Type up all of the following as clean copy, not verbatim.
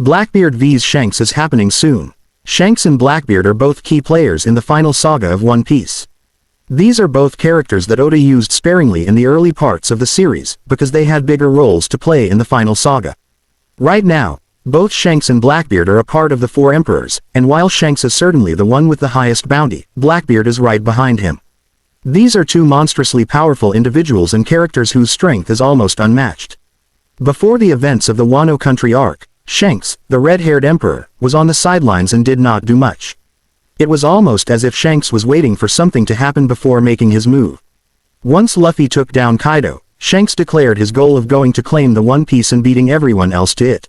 Blackbeard vs Shanks is happening soon. Shanks and Blackbeard are both key players in the final saga of One Piece. These are both characters that Oda used sparingly in the early parts of the series, because they had bigger roles to play in the final saga. Right now, both Shanks and Blackbeard are a part of the Four Emperors, and while Shanks is certainly the one with the highest bounty, Blackbeard is right behind him. These are two monstrously powerful individuals and characters whose strength is almost unmatched. Before the events of the Wano Country arc, Shanks, the red-haired emperor, was on the sidelines and did not do much. It was almost as if Shanks was waiting for something to happen before making his move. Once Luffy took down Kaido, Shanks declared his goal of going to claim the One Piece and beating everyone else to it.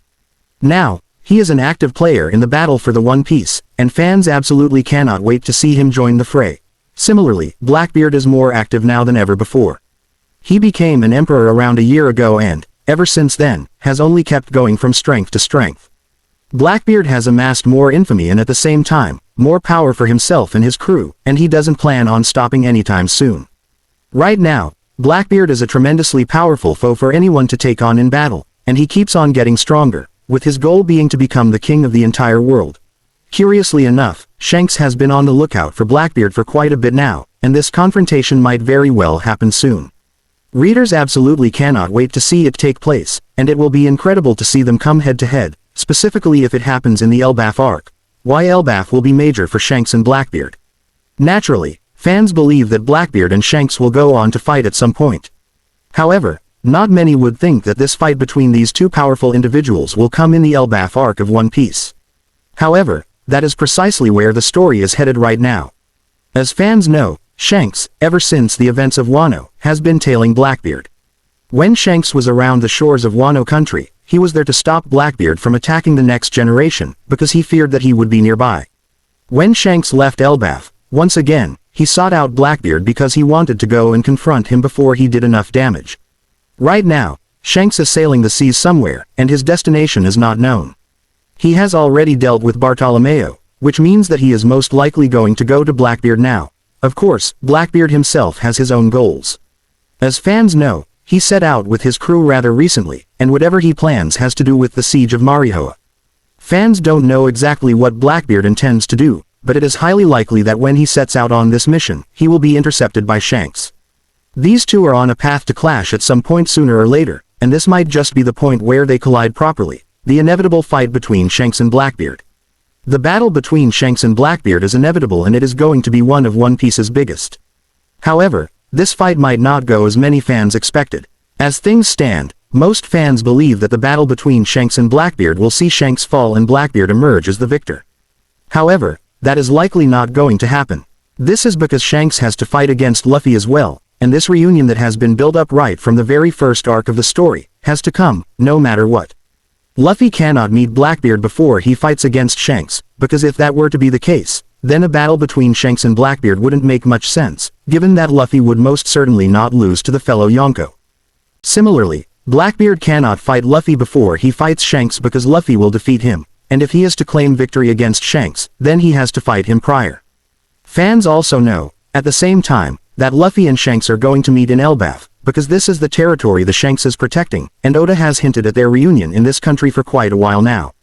Now, he is an active player in the battle for the One Piece, and fans absolutely cannot wait to see him join the fray. Similarly, Blackbeard is more active now than ever before. He became an emperor around a year ago and, ever since then, has only kept going from strength to strength. Blackbeard has amassed more infamy and at the same time, more power for himself and his crew, and he doesn't plan on stopping anytime soon. Right now, Blackbeard is a tremendously powerful foe for anyone to take on in battle, and he keeps on getting stronger, with his goal being to become the king of the entire world. Curiously enough, Shanks has been on the lookout for Blackbeard for quite a bit now, and this confrontation might very well happen soon. Readers absolutely cannot wait to see it take place, and it will be incredible to see them come head-to-head, specifically if it happens in the Elbaf arc. Why Elbaf will be major for Shanks and Blackbeard. Naturally, fans believe that Blackbeard and Shanks will go on to fight at some point. However, not many would think that this fight between these two powerful individuals will come in the Elbaf arc of One Piece. However, that is precisely where the story is headed right now. As fans know, Shanks, ever since the events of Wano, has been tailing Blackbeard. When Shanks was around the shores of Wano country, he was there to stop Blackbeard from attacking the next generation, because he feared that he would be nearby. When Shanks left Elbaf, once again, he sought out Blackbeard because he wanted to go and confront him before he did enough damage. Right now, Shanks is sailing the seas somewhere, and his destination is not known. He has already dealt with Bartolomeo, which means that he is most likely going to go to Blackbeard now. Of course, Blackbeard himself has his own goals. As fans know, he set out with his crew rather recently, and whatever he plans has to do with the siege of Marihoa. Fans don't know exactly what Blackbeard intends to do, but it is highly likely that when he sets out on this mission, he will be intercepted by Shanks. These two are on a path to clash at some point sooner or later, and this might just be the point where they collide properly, the inevitable fight between Shanks and Blackbeard. The battle between Shanks and Blackbeard is inevitable and it is going to be one of One Piece's biggest. However, this fight might not go as many fans expected. As things stand, most fans believe that the battle between Shanks and Blackbeard will see Shanks fall and Blackbeard emerge as the victor. However, that is likely not going to happen. This is because Shanks has to fight against Luffy as well, and this reunion that has been built up right from the very first arc of the story, has to come, no matter what. Luffy cannot meet Blackbeard before he fights against Shanks, because if that were to be the case, then a battle between Shanks and Blackbeard wouldn't make much sense, given that Luffy would most certainly not lose to the fellow Yonko. Similarly, Blackbeard cannot fight Luffy before he fights Shanks because Luffy will defeat him, and if he is to claim victory against Shanks, then he has to fight him prior. Fans also know, at the same time, that Luffy and Shanks are going to meet in Elbaf, because this is the territory the Shanks is protecting, and Oda has hinted at their reunion in this country for quite a while now.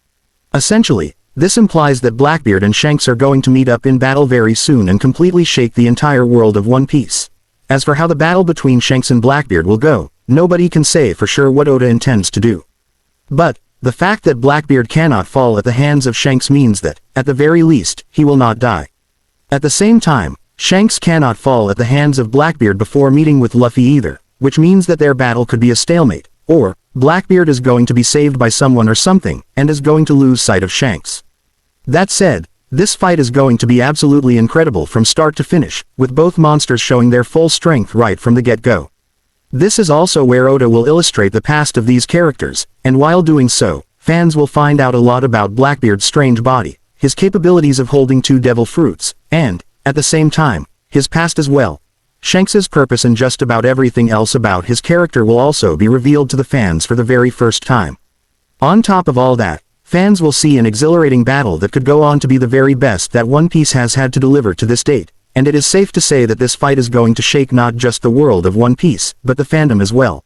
Essentially, this implies that Blackbeard and Shanks are going to meet up in battle very soon and completely shake the entire world of One Piece. As for how the battle between Shanks and Blackbeard will go, nobody can say for sure what Oda intends to do. But, the fact that Blackbeard cannot fall at the hands of Shanks means that, at the very least, he will not die. At the same time, Shanks cannot fall at the hands of Blackbeard before meeting with Luffy either, which means that their battle could be a stalemate, or, Blackbeard is going to be saved by someone or something, and is going to lose sight of Shanks. That said, this fight is going to be absolutely incredible from start to finish, with both monsters showing their full strength right from the get-go. This is also where Oda will illustrate the past of these characters, and while doing so, fans will find out a lot about Blackbeard's strange body, his capabilities of holding two devil fruits, and, at the same time, his past as well. Shanks's purpose and just about everything else about his character will also be revealed to the fans for the very first time. On top of all that, fans will see an exhilarating battle that could go on to be the very best that One Piece has had to deliver to this date, and it is safe to say that this fight is going to shake not just the world of One Piece, but the fandom as well.